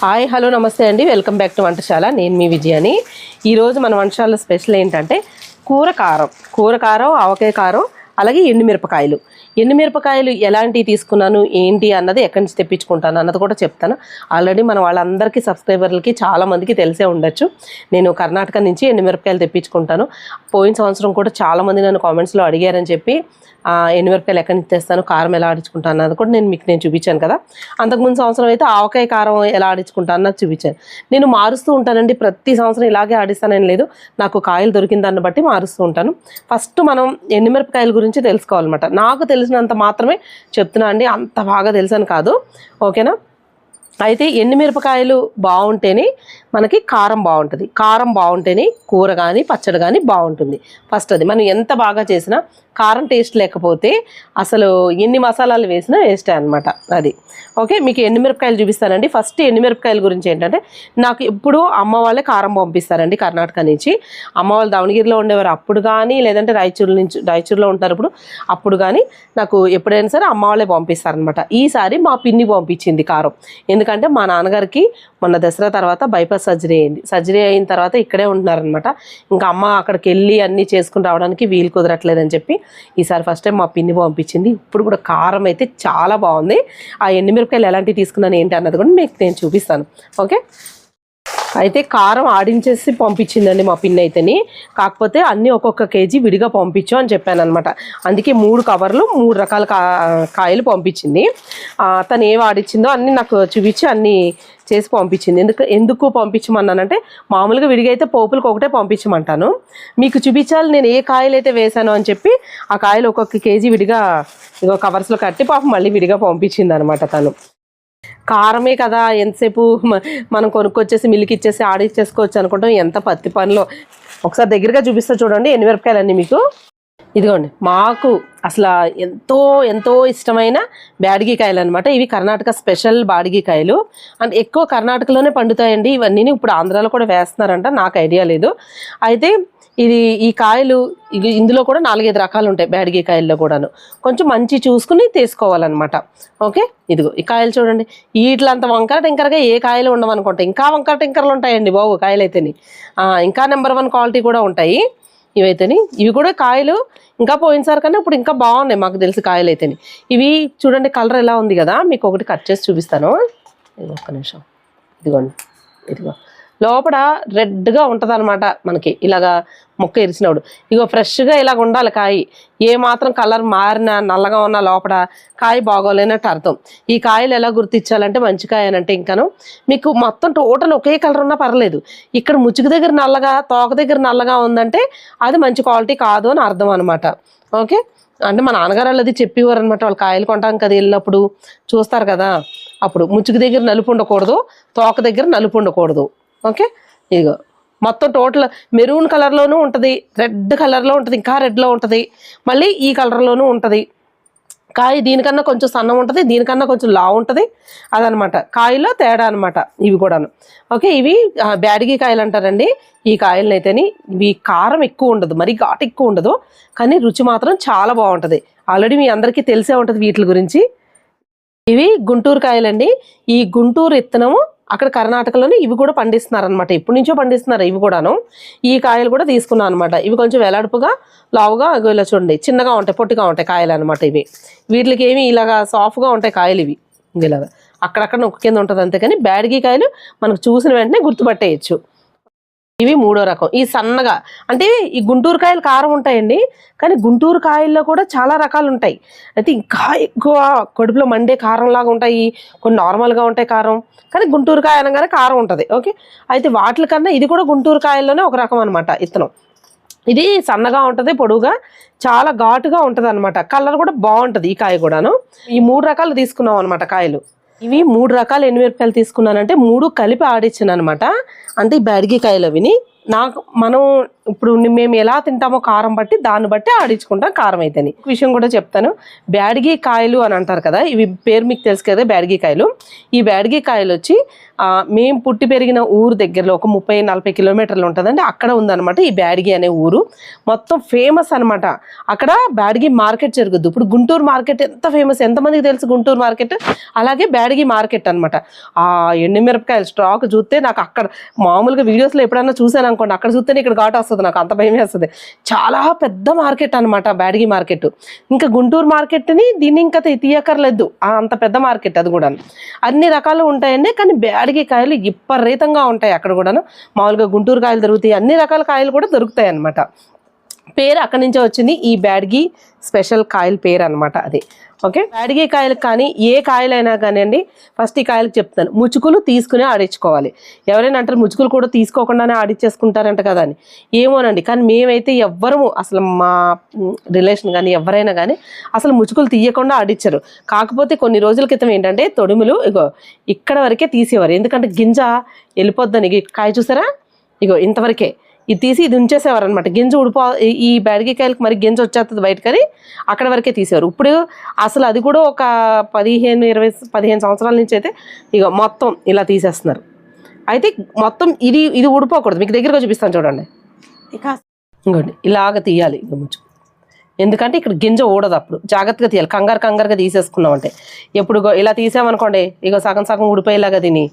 Hi hello నమస్తే అండి, welcome back to వంటశాల. నేను మీ విజయాని. ఈరోజు మన వంటశాల స్పెషల్ ఏంటంటే కూర కారం, ఆవకాయ కారం, అలాగే ఎండుమిరపకాయలు ఎలాంటివి తీసుకున్నాను ఏంటి అన్నది ఎక్కడి నుంచి తెప్పించుకుంటాను అన్నది కూడా చెప్తాను. ఆల్రెడీ మన వాళ్ళందరికీ సబ్స్క్రైబర్లకి చాలామందికి తెలిసే ఉండొచ్చు, నేను కర్ణాటక నుంచి ఎండుమిరపకాయలు తెప్పించుకుంటాను. పోయిన సంవత్సరం కూడా చాలామంది నన్ను కామెంట్స్లో అడిగారని చెప్పి ఎండుమిరపకాయలు ఎక్కడి నుంచి తెస్తాను, కారం ఎలా ఆడించుకుంటాను అన్నది కూడా నేను చూపించాను కదా. అంతకుముందు సంవత్సరం అయితే ఆవకాయ కారం ఎలా ఆడించుకుంటాను అన్నది చూపించాను. నేను మారుస్తూ ఉంటానండి, ప్రతి సంవత్సరం ఇలాగే ఆడిస్తానని లేదు, నాకు కాయలు దొరికిన దాన్ని బట్టి మారుస్తూ ఉంటాను. ఫస్ట్ మనం ఎండుమిరపకాయల గురించి తెలుసుకోవాలన్నమాట. నాకు తెలిసినంత మాత్రమే చెప్తున్నా అండి, అంత బాగా తెలుసని కాదు, ఓకేనా. అయితే ఎండుమిరపకాయలు బాగుంటేనే మనకి కారం బాగుంటుంది, కారం బాగుంటేనే కూర కానీ పచ్చడి కానీ బాగుంటుంది. ఫస్ట్ అది మనం ఎంత బాగా చేసినా కారం టేస్ట్ లేకపోతే అసలు ఎన్ని మసాలాలు వేసినా వేస్టే అనమాట అది. ఓకే, మీకు ఎండుమిరపకాయలు చూపిస్తానండి. ఫస్ట్ ఎండుమిరపకాయల గురించి ఏంటంటే, నాకు ఎప్పుడు అమ్మ వాళ్ళే కారం పంపిస్తారండి కర్ణాటక నుంచి. అమ్మ వాళ్ళు దావణగిరిలో ఉండేవారు అప్పుడు కానీ, లేదంటే రాయచూరులో ఉంటారు అప్పుడు కానీ నాకు ఎప్పుడైనా సరే అమ్మ వాళ్ళే పంపిస్తారనమాట. ఈసారి మా పిన్ని పంపించింది కారం, ఎందుకంటే మా నాన్నగారికి మొన్న దసరా తర్వాత బైపాస్ సర్జరీ అయిన తర్వాత ఇక్కడే ఉంటున్నారనమాట. ఇంకా అమ్మ అక్కడికి వెళ్ళి అన్నీ చేసుకుని రావడానికి వీలు కుదరట్లేదని చెప్పి ఈసారి ఫస్ట్ టైం మా పిన్ని పంపించింది. ఇప్పుడు కూడా కారం అయితే చాలా బాగుంది. ఆ ఎండుమిరపకాయలు ఎలాంటివి తీసుకున్నాను ఏంటి అన్నది కూడా మీకు నేను చూపిస్తాను. ఓకే, అయితే కారం ఆడించేసి పంపించిందండి మా పిన్ని అయితేని. కాకపోతే అన్నీ ఒక్కొక్క కేజీ విడిగా పంపించు అని చెప్పాను అనమాట. అందుకే 3 కవర్లు 3 రకాల కాయలు పంపించింది. తను ఏవి ఆడించిందో అన్నీ నాకు చూపించి అన్నీ చేసి పంపించింది. ఎందుకు పంపించమన్నానంటే, మామూలుగా విడిగా అయితే పోపులకు ఒకటే పంపించమంటాను, మీకు చూపించాలి నేను ఏ కాయలు అయితే వేసాను అని చెప్పి ఆ కాయలు ఒక్కొక్క కేజీ విడిగా ఇగో కవర్స్లో కట్టి పాపం మళ్ళీ విడిగా పంపించింది అనమాట తను. కారమే కదా ఎంతసేపు మనం కొనుక్కొచ్చేసి మిల్లుకి ఇచ్చేసి ఆడిచ్చేసుకోవచ్చు అనుకుంటాం, ఎంత పత్తి పనిలో. ఒకసారి దగ్గరగా చూపిస్తా చూడండి ఎండుమిరపకాయలన్నీ మీకు. ఇదిగోండి, మాకు అసలు ఎంతో ఇష్టమైన బ్యాడిగి కాయలు అనమాట. ఇవి కర్ణాటక స్పెషల్ బాడిగి కాయలు, అండ్ ఎక్కువ కర్ణాటకలోనే పండుతాయండి ఇవన్నీ. ఇప్పుడు ఆంధ్రాలో కూడా వేస్తున్నారంట, నాకు ఐడియా లేదు. అయితే ఈ కాయలు ఇందులో కూడా 4-5 రకాలు ఉంటాయి బ్యాడిగి కాయల్లో కూడాను. కొంచెం మంచి చూసుకుని తీసుకోవాలన్నమాట. ఓకే, ఇదిగో ఈ కాయలు చూడండి, వీటిలంత వంకర టింకరగా ఏ కాయలు ఉండవనుకుంటా, ఇంకా వంకర టింకరలు ఉంటాయండి బాబు కాయలు అయితేని. ఇంకా నెంబర్ 1 క్వాలిటీ కూడా ఉంటాయి ఇవైతేని. ఇవి కూడా కాయలు ఇంకా పోయినసారి కన్నా ఇప్పుడు ఇంకా బాగున్నాయి మాకు తెలిసి కాయలు అయితేని. ఇవి చూడండి కలర్ ఎలా ఉంది కదా, మీకు ఒకటి కట్ చేసి చూపిస్తాను. ఒక్క నిమిషం, ఇదిగో లోపల రెడ్గా ఉంటుంది అనమాట మనకి, ఇలాగా మొక్క ఇరిచినప్పుడు. ఇగో ఫ్రెష్గా ఇలాగ ఉండాలి కాయ. ఏ మాత్రం కలర్ మారినా నల్లగా ఉన్న లోపల కాయ బాగోలేనట్టు అర్థం. ఈ కాయలు ఎలా గుర్తించాలంటే మంచి కాయ అంటే ఇంకాను మీకు మొత్తం టోటల్ ఒకే కలర్ ఉన్నా పర్లేదు, ఇక్కడ ముచ్చుకు దగ్గర నల్లగా తోక దగ్గర నల్లగా ఉందంటే అది మంచి క్వాలిటీ కాదు అని అర్థం అనమాట. ఓకే, అంటే మా నాన్నగారు వాళ్ళది చెప్పేవారు అనమాట, వాళ్ళు కాయలు కొంటాం కదా వెళ్ళినప్పుడు చూస్తారు కదా, అప్పుడు ముచ్చుకు దగ్గర నలుపు ఉండకూడదు, తోక దగ్గర నలుపు ఉండకూడదు. ఓకే, ఇదిగో మొత్తం టోటల్ మెరూన్ కలర్లోనూ ఉంటుంది, రెడ్ కలర్లో ఉంటుంది, ఇంకా రెడ్లో ఉంటుంది, మళ్ళీ ఈ కలర్లోనూ ఉంటుంది. కాయ దీనికన్నా కొంచెం సన్నం ఉంటుంది, దీనికన్నా కొంచెం లావు ఉంటుంది, అదనమాట కాయలో తేడా అనమాట ఇవి కూడాను. ఓకే, ఇవి బ్యాడిగి కాయలు అంటారండి. ఈ కాయలను అయితేని ఇవి కారం ఎక్కువ ఉండదు, మరి ఘాటు ఎక్కువ ఉండదు, కానీ రుచి మాత్రం చాలా బాగుంటుంది. ఆల్రెడీ మీ అందరికీ తెలిసే ఉంటుంది వీటి గురించి. ఇవి గుంటూరు కాయలండి. ఈ గుంటూరు ఇత్తనము అక్కడ కర్ణాటకలోనే ఇవి కూడా పండిస్తున్నారనమాట, ఎప్పటి నుంచో పండిస్తున్నారు ఇవి కూడాను. ఈ కాయలు కూడా తీసుకున్నాను అనమాట. ఇవి కొంచెం వెలాడుపుగా లావుగా ఇలా చూడండి, చిన్నగా ఉంటాయి, పొట్టిగా ఉంటాయి కాయలు అనమాట ఇవి. వీటికి ఏమి ఇలాగా సాఫ్ట్గా ఉంటాయి కాయలు ఇవి, ఇలాగా అక్కడక్కడ నొక్కు కింద ఉంటుంది అంతే. కానీ బ్యాడిగి కాయలు మనకు చూసిన వెంటనే గుర్తుపట్టేయచ్చు. ఇవి 3వ రకం, ఈ సన్నగా. అంటే ఈ గుంటూరు కాయలు కారం ఉంటాయండి, కానీ గుంటూరు కాయల్లో కూడా చాలా రకాలు ఉంటాయి. అయితే ఇంకా ఎక్కువ కడుపులో మండే కారం లాగా ఉంటాయి, కొన్ని నార్మల్గా ఉంటాయి కారం, కానీ గుంటూరు కాయ అనగానే కారం ఉంటుంది. ఓకే, అయితే వాటికన్నా ఇది కూడా గుంటూరు కాయల్లోనే ఒక రకం అనమాట ఇత్తనం. ఇది సన్నగా ఉంటుంది, పొడువుగా, చాలా ఘాటుగా ఉంటుంది అనమాట. కలర్ కూడా బాగుంటుంది ఈ కాయ కూడాను. ఈ 3 రకాలు తీసుకున్నాం అనమాట కాయలు. ఇవి 3 రకాల ఎండుమిరపకాయలు తీసుకున్నానంటే 3 కలిపి ఆడిచ్చాను అనమాట. అంటే ఈ బ్యాడిగి కాయలు అవిని మనం ఇప్పుడు మేము ఎలా తింటామో కారం బట్టి దాన్ని బట్టి ఆడించుకుంటాం కారం అయితేని. విషయం కూడా చెప్తాను, బ్యాడిగి కాయలు అని అంటారు కదా, ఇవి పేరు మీకు తెలుసు కదా బ్యాడిగి కాయలు. ఈ బ్యాడిగి కాయలు వచ్చి మేము పుట్టి పెరిగిన ఊరు దగ్గరలో ఒక 30-40 కిలోమీటర్లు ఉంటుందండి, అక్కడ ఉందన్నమాట ఈ బ్యాడిగి అనే ఊరు. మొత్తం ఫేమస్ అనమాట. అక్కడ బ్యాడిగి మార్కెట్ జరుగుద్ది. ఇప్పుడు గుంటూరు మార్కెట్ ఎంత ఫేమస్, ఎంతమందికి తెలుసు గుంటూరు మార్కెట్, అలాగే బ్యాడిగి మార్కెట్ అనమాట. ఆ ఎండుమిరపకాయలు స్టాక్ చూస్తే నాకు అక్కడ మామూలుగా వీడియోస్లో ఎప్పుడన్నా చూసాను అనుకోండి, అక్కడ చూస్తేనే ఇక్కడ ఘాటు వస్తుంది, నాకు అంత భయం వేస్తుంది. చాలా పెద్ద మార్కెట్ అనమాట బ్యాడిగి మార్కెట్. ఇంకా గుంటూరు మార్కెట్ని దీన్ని ఇంకా తీయక్కర్లేదు, అంత పెద్ద మార్కెట్ అది కూడా. అన్ని రకాలు ఉంటాయండి, కానీ బ్యాడిగి కాయలు విపరీతంగా ఉంటాయి అక్కడ కూడాను. మామూలుగా గుంటూరు కాయలు దొరుకుతాయి, అన్ని రకాల కాయలు కూడా దొరుకుతాయి అన్నమాట. పేరు అక్కడి నుంచే వచ్చింది, ఈ బ్యాడిగి స్పెషల్ కాయల పేరు అనమాట అది. ఓకే, బ్యాడిగి కాయలకు కానీ ఏ కాయలైనా కానివ్వండి, ఫస్ట్ ఈ కాయలకు చెప్తాను, ముచుకులు తీసుకుని ఆడించుకోవాలి. ఎవరైనా అంటారు ముచుకులు కూడా తీసుకోకుండానే ఆడించేసుకుంటారంట కదా అని. ఏమోనండి, కానీ మేమైతే ఎవ్వరము అసలు మా రిలేషన్ కానీ ఎవరైనా కానీ అసలు ముచుకులు తీయకుండా ఆడించరు. కాకపోతే కొన్ని రోజుల క్రితం ఏంటంటే తొడుములు ఇగో ఇక్కడ వరకే తీసేవారు, ఎందుకంటే గింజ వెళ్ళిపోద్దని. కాయ చూసారా, ఇగో ఇంతవరకే ఇది తీసి ఇది ఉంచేసేవారు అనమాట. గింజ ఈ బ్యాడిగికాయలకు మరి గింజ వచ్చేస్తుంది బయటకని అక్కడ వరకే తీసేవారు. ఇప్పుడు అసలు అది కూడా ఒక 15 సంవత్సరాల నుంచి అయితే ఇక మొత్తం ఇలా తీసేస్తున్నారు. అయితే మొత్తం ఇది ఊడిపోకూడదు, మీకు దగ్గరగా చూపిస్తాను చూడండి. ఇంకోండి ఇలాగ తీయాలి ముచ్చు, ఎందుకంటే ఇక్కడ గింజ ఊడదు. అప్పుడు జాగ్రత్తగా తీయాలి, కంగారుగా తీసేసుకున్నామంటే. ఎప్పుడు ఇలా తీసామనుకోండి ఇక సగం ఊడిపోయేలాగా తిని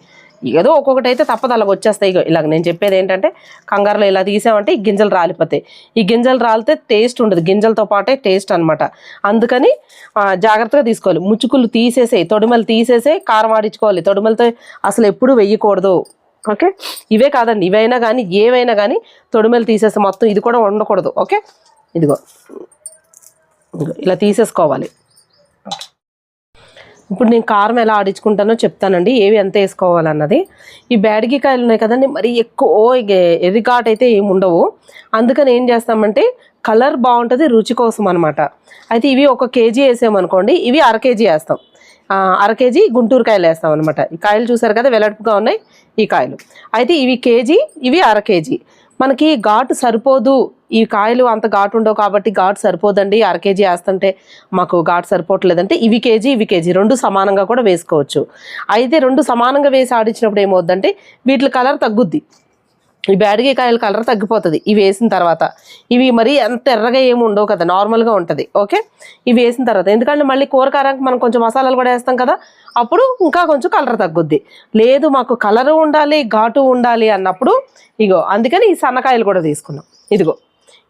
ఏదో ఒక్కొక్కటి అయితే తప్పదు, అలాగ వచ్చేస్తాయి. ఇలాగ నేను చెప్పేది ఏంటంటే కంగారులో ఇలా తీసామంటే ఈ గింజలు రాలిపోతాయి. ఈ గింజలు రాలితే టేస్ట్ ఉండదు, గింజలతో పాటే టేస్ట్ అనమాట. అందుకని జాగ్రత్తగా తీసుకోవాలి. ముచ్చుకులు తొడిమలు తీసేసే కారం ఆడించుకోవాలి. తొడిమలతో అసలు ఎప్పుడు వెయ్యకూడదు. ఓకే, ఇవే కాదండి, ఇవైనా కానీ ఏవైనా కానీ తొడిమలు తీసేస్తే మొత్తం ఇది కూడా ఉండకూడదు. ఓకే, ఇదిగో ఇలా తీసేసుకోవాలి. ఇప్పుడు నేను కారం ఎలా ఆడించుకుంటానో చెప్తానండి, ఏవి ఎంత వేసుకోవాలన్నది. ఈ బ్యాడిగి కాయలు ఉన్నాయి కదండి, మరి ఎక్కువ ఎర్రిఘాట్ అయితే ఏమి ఉండవు. అందుకని ఏం చేస్తామంటే కలర్ బాగుంటుంది, రుచి కోసం అనమాట. అయితే ఇవి 1 కేజీ వేసామనుకోండి, ఇవి 1/2 కేజీ వేస్తాం. 1/2 కేజీ గుంటూరు కాయలు వేస్తాం అనమాట. ఈ కాయలు చూసారు కదా వెడల్పుగా ఉన్నాయి ఈ కాయలు. అయితే ఇవి కేజీ, ఇవి 1/2 కేజీ. మనకి ఘాటు సరిపోదు, ఈ కాయలు అంత ఘాటు ఉండవు కాబట్టి ఘాటు సరిపోదండి, 1/2 కేజీ వేస్తుంటే మాకు ఘాటు సరిపోవట్లేదంటే ఇవి కేజీ 2 సమానంగా కూడా వేసుకోవచ్చు. అయితే 2 సమానంగా వేసి ఆడించినప్పుడు ఏమవుద్దంటే వీటి కలర్ తగ్గుద్ది, ఈ బ్యాడిగి కాయల కలర్ తగ్గిపోతుంది ఇవి వేసిన తర్వాత. ఇవి మరి అంత ఎర్రగా ఏమి ఉండవు కదా, నార్మల్గా ఉంటుంది. ఓకే, ఇవి వేసిన తర్వాత ఎందుకంటే మళ్ళీ కూరకారానికి మనం కొంచెం మసాలాలు కూడా వేస్తాం కదా, అప్పుడు ఇంకా కొంచెం కలర్ తగ్గుద్ది. లేదు మాకు కలరు ఉండాలి ఘాటు ఉండాలి అన్నప్పుడు ఇగో అందుకని ఈ సన్నకాయలు కూడా తీసుకున్నాం. ఇదిగో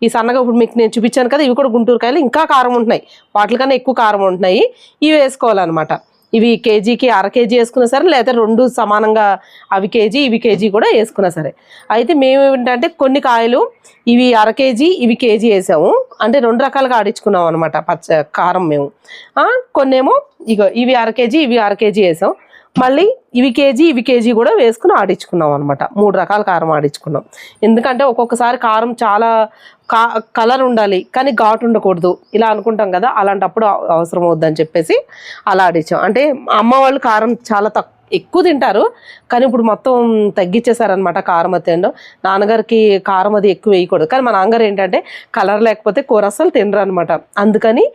ఈ సన్నగా ఇప్పుడు మీకు నేను చూపించాను కదా, ఇవి కూడా గుంటూరు కాయలు, ఇంకా కారం ఉంటున్నాయి, వాటికన్నా ఎక్కువ కారం ఉంటున్నాయి. ఇవి వేసుకోవాలన్నమాట. ఇవి కేజీకి 1/2 కేజీ వేసుకున్నా సరే, లేదా 2 సమానంగా అవి కేజీ ఇవి కేజీ కూడా వేసుకున్నా సరే. అయితే మేము ఏంటంటే కొన్ని కాయలు ఇవి 1/2 కేజీ ఇవి కేజీ వేసాము, అంటే 2 రకాలుగా ఆడించుకున్నాం అనమాట కారం మేము. కొన్నేమో ఇగో ఇవి 1/2 కేజీ ఇవి 1/2 కేజీ వేసాం, మళ్ళీ ఇవి కేజీ కూడా వేసుకుని ఆడించుకున్నాం అనమాట. 3 రకాల కారం ఆడించుకున్నాం. ఎందుకంటే ఒక్కొక్కసారి కారం చాలా కలర్ ఉండాలి కానీ ఘాటు ఉండకూడదు ఇలా అనుకుంటాం కదా, అలాంటప్పుడు అవసరం అవుద్దని చెప్పేసి అలా ఆడించాం. అంటే అమ్మ వాళ్ళు కారం చాలా ఎక్కువ తింటారు, కానీ ఇప్పుడు మొత్తం తగ్గించేశారనమాట కారం అతేండో. నాన్నగారికి కారం అది ఎక్కువ వేయకూడదు, కానీ మా నాన్నగారు ఏంటంటే కలర్ లేకపోతే కూర అసలు తినరు అనమాట. అందుకని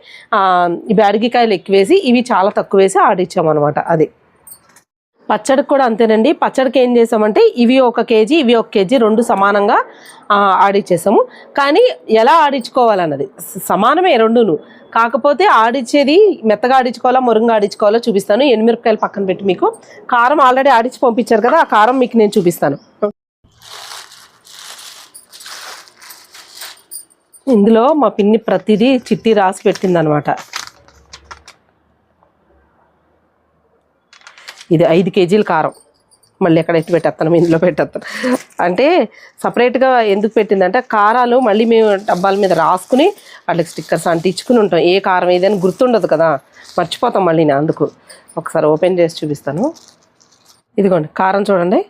ఈ బ్యాడిగి కాయలు ఎక్కువ వేసి ఇవి చాలా తక్కువ వేసి ఆడించామన్నమాట. అది పచ్చడికి కూడా అంతేనండి. పచ్చడికి ఏం చేసామంటే ఇవి 1 కేజీ ఇవి 1 కేజీ 2 సమానంగా ఆడించేసాము. కానీ ఎలా ఆడించుకోవాలన్నది సమానమే 2ను, కాకపోతే ఆడించేది మెత్తగా ఆడించుకోవాలా మురుంగా ఆడించుకోవాలో చూపిస్తాను. ఎండుమిరపకాయలు పక్కన పెట్టి మీకు కారం ఆల్రెడీ ఆడించి పంపించారు కదా, ఆ కారం మీకు నేను చూపిస్తాను. ఇందులో మా పిన్ని ప్రతిదీ చిట్టి రాసి పెట్టిందనమాట. ఇది 5 కేజీల కారం, మళ్ళీ ఎక్కడైతే పెట్టేస్తాను ఇందులో పెట్టేస్తాను. అంటే సపరేట్గా ఎందుకు పెట్టిందంటే కారాలు మళ్ళీ మేము డబ్బాల మీద రాసుకుని వాళ్ళకి స్టిక్కర్స్ అంటించుకుని ఉంటాం. ఏ కారం ఏదైనా గుర్తుండదు కదా, మర్చిపోతాం మళ్ళీ. నేను అందుకు ఒకసారి ఓపెన్ చేసి చూపిస్తాను. ఇదిగోండి కారం చూడండి,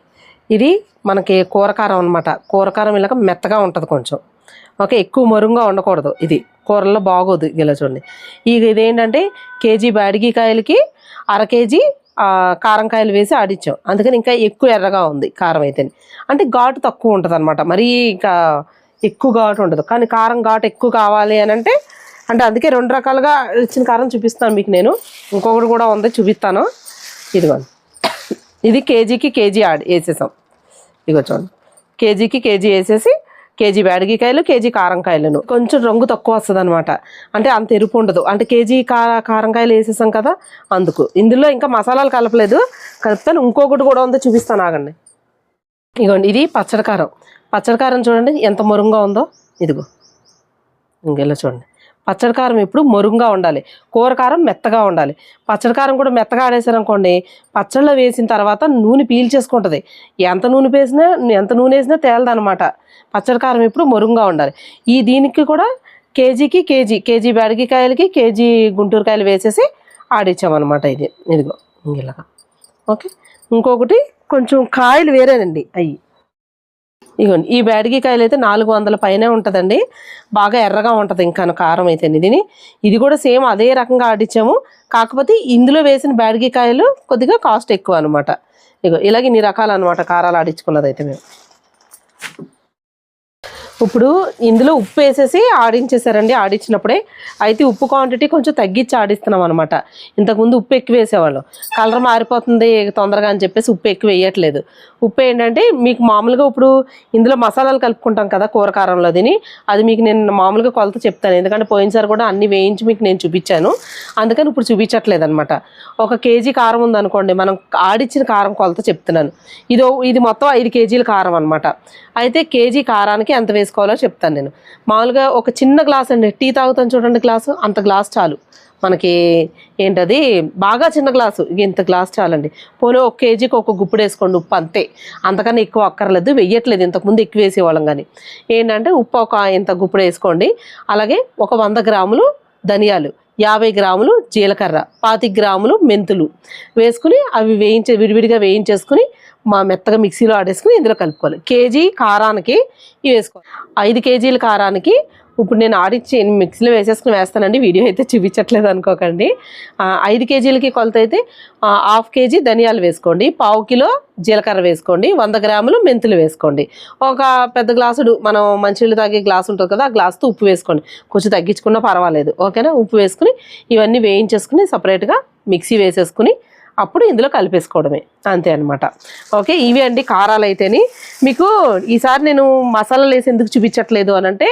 ఇది మనకి కూరకారం అనమాట. కూరకారం ఇలాగ మెత్తగా ఉంటుంది కొంచెం. ఓకే, ఎక్కువ మరుంగా ఉండకూడదు, ఇది కూరల్లో బాగోదు. ఇలా చూడండి, ఇదేంటంటే కేజీ బ్యాడిగి కాయలకి 1/2 కేజీ కారంకాయలు వేసి ఆడించాం, అందుకని ఇంకా ఎక్కువ ఎర్రగా ఉంది కారం అయితే. అంటే ఘాటు తక్కువ ఉంటుంది అనమాట, మరీ ఇంకా ఎక్కువ ఘాటు ఉండదు. కానీ కారం ఘాటు ఎక్కువ కావాలి అని అంటే అందుకే 2 రకాలుగా ఇచ్చిన కారం చూపిస్తాను మీకు నేను. ఇంకొకటి కూడా ఉంది, చూపిస్తాను. ఇదిగోండి, ఇది కేజీకి కేజీ వేసేసాం. ఇదిగో చూడండి, కేజీకి కేజీ వేసేసి కేజీ బ్యాడగికాయలు, కేజీ కారంకాయలను. కొంచెం రంగు తక్కువ వస్తుంది అనమాట, అంటే అంత ఎరుపు ఉండదు. అంటే కేజీ కారంకాయలు వేసేసాం కదా అందుకు. ఇందులో ఇంకా మసాలాలు కలపలేదు, కలుపుతాను. ఇంకొకటి కూడా ఉందో చూపిస్తాను, ఆగండి. ఇదిగోండి, ఇది పచ్చడి కారం. పచ్చడి కారం చూడండి ఎంత మొరుంగా ఉందో. ఇదిగో ఇంకెలా చూడండి, పచ్చడి కారం ఎప్పుడు మొరుంగా ఉండాలి, కూర కారం మెత్తగా ఉండాలి. పచ్చడి కారం కూడా మెత్తగా ఆడేసారనుకోండి, పచ్చడిలో వేసిన తర్వాత నూనె పీల్చేసుకుంటుంది. ఎంత నూనె వేసినా తేలదనమాట. పచ్చడి కారం ఎప్పుడు మొరుంగా ఉండాలి. దీనికి కూడా కేజీకి కేజీ బ్యాడగికాయలకి కేజీ గుంటూరుకాయలు వేసేసి ఆడిచ్చామన్నమాట. ఇదిగో ఇలాగా. ఓకే, ఇంకొకటి కొంచెం కాయలు వేరేనండి అవి. ఇదిగోండి, ఈ బ్యాడగికాయలు అయితే 400 పైనే ఉంటుందండి, బాగా ఎర్రగా ఉంటుంది ఇంకా కారం అయితే. ఇది కూడా సేమ్ అదే రకంగా ఆడిచ్చాము, కాకపోతే ఇందులో వేసిన బ్యాడగికాయలు కొద్దిగా కాస్ట్ ఎక్కువ అనమాట. ఇగో ఇలాగే ఇన్ని రకాలు అనమాట కారాలు ఆడించుకున్నది అయితే మేము. ఇప్పుడు ఇందులో ఉప్పు వేసేసి ఆడించేసారండి ఆడించినప్పుడే. అయితే ఉప్పు క్వాంటిటీ కొంచెం తగ్గించి ఆడిస్తున్నాం అనమాట. ఇంతకుముందు ఉప్పు ఎక్కువ వేసేవాళ్ళం, కలర్ మారిపోతుంది తొందరగా అని చెప్పేసి ఉప్పు ఎక్కువ వేయట్లేదు. ఉప్పు ఏంటంటే మీకు మామూలుగా ఇప్పుడు ఇందులో మసాలాలు కలుపుకుంటాం కదా కూరకారంలో, అది మీకు నేను మామూలుగా కొలత చెప్తాను. ఎందుకంటే పోయినసారి కూడా అన్ని వేయించి మీకు నేను చూపించాను, అందుకని ఇప్పుడు చూపించట్లేదు అనమాట. 1 కేజీ కారం ఉందనుకోండి, మనం ఆడిచ్చిన కారం కొలత చెప్తున్నాను. ఇది మొత్తం 5 కేజీల కారం అనమాట. అయితే కేజీ కారానికి ఎంత వేసుకోవాలో చెప్తాను నేను. మామూలుగా ఒక చిన్న గ్లాస్ అండి, టీ తాగుతాను చూడండి గ్లాసు, అంత గ్లాస్ చాలు మనకి. ఏంటది బాగా చిన్న గ్లాసు, ఇంత గ్లాస్ చాలండి. పోనీ 1 కేజీకి 1 గుప్పుడు వేసుకోండి ఉప్పు, అంతే. అంతకన్నా ఎక్కువ అక్కర్లేదు, వెయ్యట్లేదు. ఇంతకుముందు ఎక్కువ వేసేవాళ్ళం, కానీ ఏంటంటే ఉప్పు ఇంత గుప్పుడు వేసుకోండి. అలాగే 100 గ్రాములు ధనియాలు, 50 గ్రాములు జీలకర్ర, 25 గ్రాములు మెంతులు వేసుకుని అవి విడివిడిగా వేయించేసుకుని మెత్తగా మిక్సీలో ఆడేసుకుని ఇందులో కలుపుకోవాలి. కేజీ కారానికి ఇవి వేసుకోవాలి. 5 కేజీల కారానికి ఇప్పుడు నేను ఆడిచ్చి మిక్సీలో వేస్తానండి, వీడియో అయితే చూపించట్లేదు అనుకోకండి. 5 కేజీలకి కొలత అయితే 1/2 కేజీ ధనియాలు వేసుకోండి, 1/4 కిలో జీలకర్ర వేసుకోండి, 100 గ్రాములు మెంతులు వేసుకోండి, ఒక పెద్ద గ్లాసుడు మనం మంచినీళ్ళు తాగే గ్లాసు ఉంటుంది కదా ఆ గ్లాసుతో ఉప్పు వేసుకోండి. కొంచెం తగ్గించుకున్నా పర్వాలేదు, ఓకేనా. ఉప్పు వేసుకుని ఇవన్నీ వేయించేసుకుని సపరేట్గా మిక్సీ వేసేసుకుని అప్పుడు ఇందులో కలిపేసుకోవడమే, అంతే అనమాట. ఓకే, ఇవి అండి కారాలు అయితేని. మీకు ఈసారి నేను మసాలాలు వేసి ఎందుకు చూపించట్లేదు అని అంటే,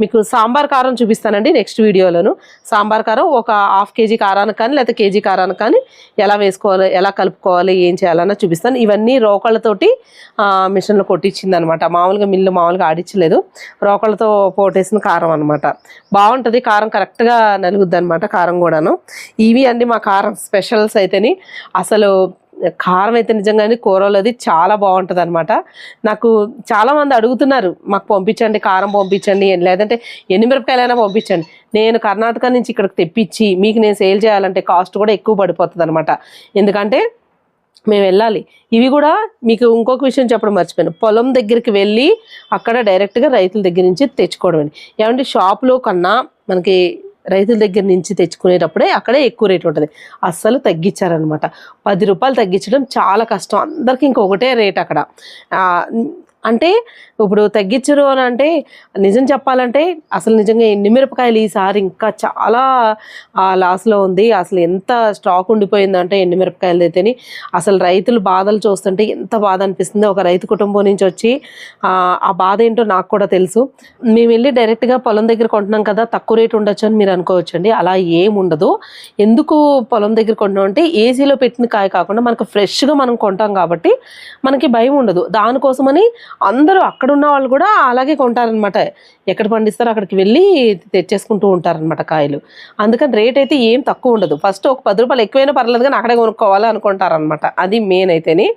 మీకు సాంబార్ కారం చూపిస్తానండి నెక్స్ట్ వీడియోలోను. సాంబార్ కారం 1/2 కేజీ కారానికి కానీ లేకపోతే కేజీ కారానికి కానీ ఎలా వేసుకోవాలి, ఎలా కలుపుకోవాలి, ఏం చేయాలన్నా చూపిస్తాను. ఇవన్నీ రోకళ్ళతోటి మిషన్లో కొట్టించింది అనమాట, మామూలుగా ఆడించలేదు, రోకళ్ళతో పోటేసిన కారం అనమాట. బాగుంటుంది కారం, కరెక్ట్గా నలుగుద్ది అనమాట కారం కూడాను. ఇవి అండి మా కారం స్పెషల్స్ అయితేని. అసలు కారం అయితే నిజంగానే కూరలో అది చాలా బాగుంటుంది అనమాట. నాకు చాలామంది అడుగుతున్నారు, మాకు పంపించండి కారం పంపించండి, లేదంటే ఎండుమిరపకాయలైనా పంపించండి. నేను కర్ణాటక నుంచి ఇక్కడికి తెప్పించి మీకు నేను సేల్ చేయాలంటే కాస్ట్ కూడా ఎక్కువ పడిపోతుంది అనమాట. ఎందుకంటే మేము వెళ్ళాలి. ఇవి కూడా మీకు ఇంకొక విషయం చెప్పడం మర్చిపోయాను, పొలం దగ్గరికి వెళ్ళి అక్కడ డైరెక్ట్గా రైతుల దగ్గర నుంచి తెచ్చుకోవడం. ఏమంటే షాపులో కన్నా మనకి రైతుల దగ్గర నుంచి తెచ్చుకునేటప్పుడే అక్కడే ఎక్కువ రేటు ఉంటుంది. అస్సలు తగ్గించారనమాట. 10 రూపాయలు తగ్గించడం చాలా కష్టం, అందరికీ ఇంకొకటే రేట్ అక్కడ. అంటే ఇప్పుడు తగ్గించరు అని అంటే నిజం చెప్పాలంటే అసలు నిజంగా ఎండుమిరపకాయలు ఈసారి ఇంకా చాలా లాస్లో ఉంది. అసలు ఎంత స్టాక్ ఉండిపోయిందంటే ఎండుమిరపకాయలు అయితేని అసలు రైతులు బాధలు చూస్తుంటే ఎంత బాధ అనిపిస్తుంది. ఒక రైతు కుటుంబం నుంచి వచ్చి ఆ బాధ ఏంటో నాకు కూడా తెలుసు. మేము వెళ్ళి డైరెక్ట్గా పొలం దగ్గర కొంటున్నాం కదా, తక్కువ రేటు ఉండొచ్చు అని మీరు అనుకోవచ్చండి. అలా ఏముండదు. ఎందుకు పొలం దగ్గర కొంటున్నాం అంటే ఏసీలో పెట్టిన కాయ కాకుండా మనకు ఫ్రెష్గా మనం కొంటాం కాబట్టి మనకి భయం ఉండదు. దానికోసమని అందరూ అక్కడ ఉన్న వాళ్ళు కూడా అలాగే కొంటారనమాట. ఎక్కడ పండిస్తారో అక్కడికి వెళ్ళి తెచ్చేసుకుంటూ ఉంటారనమాట కాయలు. అందుకని రేట్ అయితే ఏం తక్కువ ఉండదు. ఫస్ట్ ఒక 10 రూపాయలు ఎక్కువైనా పర్లేదు కానీ అక్కడే కొనుక్కోవాలి అనుకుంటారనమాట. అది మెయిన్ అయితేనే.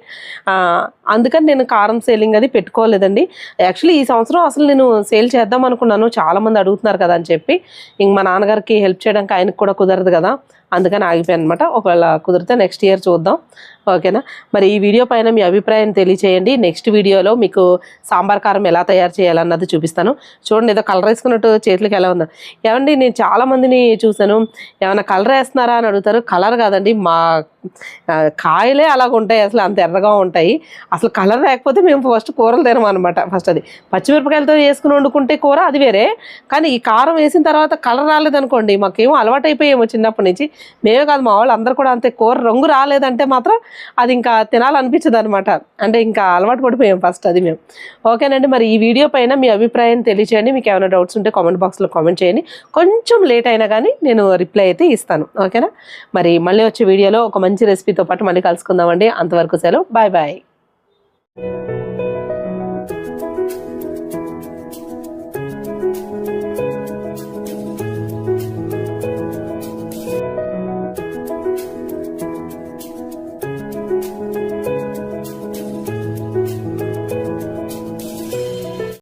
అందుకని నేను కారం సేలింగ్ అది పెట్టుకోలేదండి. యాక్చువల్లీ ఈ సంవత్సరం అసలు నేను సేల్ చేద్దాం అనుకున్నాను, చాలామంది అడుగుతున్నారు కదా అని చెప్పి. ఇంక మా నాన్నగారికి హెల్ప్ చేయడానికి ఆయనకు కూడా కుదరదు కదా, అందుకని ఆగిపోయాను అనమాట. ఒకవేళ కుదిరితే నెక్స్ట్ ఇయర్ చూద్దాం. ఓకేనా. మరి ఈ వీడియో పైన మీ అభిప్రాయం తెలియచేయండి. నెక్స్ట్ వీడియోలో మీకు సాంబార్ కారం ఎలా తయారు చేయాలన్నది చూపిస్తాను. చూడండి ఏదో కలర్ వేసుకున్నట్టు చేతులకి ఎలా ఉందో. ఏమండి నేను చాలామందిని చూసాను, ఏమైనా కలర్ వేస్తున్నారా అని అడుగుతారు. కలర్ కాదండి, మా కాయలే అలాగ ఉంటాయి, అసలు అంత ఎర్రగా ఉంటాయి. అసలు కలర్ లేకపోతే మేము ఫస్ట్ కూరలు తినమన్నమాట. ఫస్ట్ అది పచ్చిమిరపకాయలతో వేసుకుని వండుకుంటే కూర అది వేరే, కానీ ఈ కారం వేసిన తర్వాత కలర్ రాలేదనుకోండి, మాకేమో అలవాటు అయిపోయాము చిన్నప్పటి నుంచి. మేమే కాదు మా వాళ్ళు అందరూ కూడా అంతే. కూర రంగు రాలేదంటే మాత్రం అది ఇంకా తినాలనిపించదు అనమాట. అంటే ఇంకా అలవాటు పడిపోయాం ఫస్ట్ అది మేము. ఓకేనండి. మరి ఈ వీడియో పైన మీ అభిప్రాయం తెలియచేయండి. మీకు ఏమైనా డౌట్స్ ఉంటే కామెంట్ బాక్స్లో కామెంట్ చేయండి. కొంచెం లేట్ అయినా కానీ నేను రిప్లై అయితే ఇస్తాను. ఓకేనా. మరి మళ్ళీ వచ్చే వీడియోలో ఒక మంచి రెసిపీతో పాటు మళ్ళీ కలుసుకుందామండి. అంతవరకు సెలవు. Bye bye.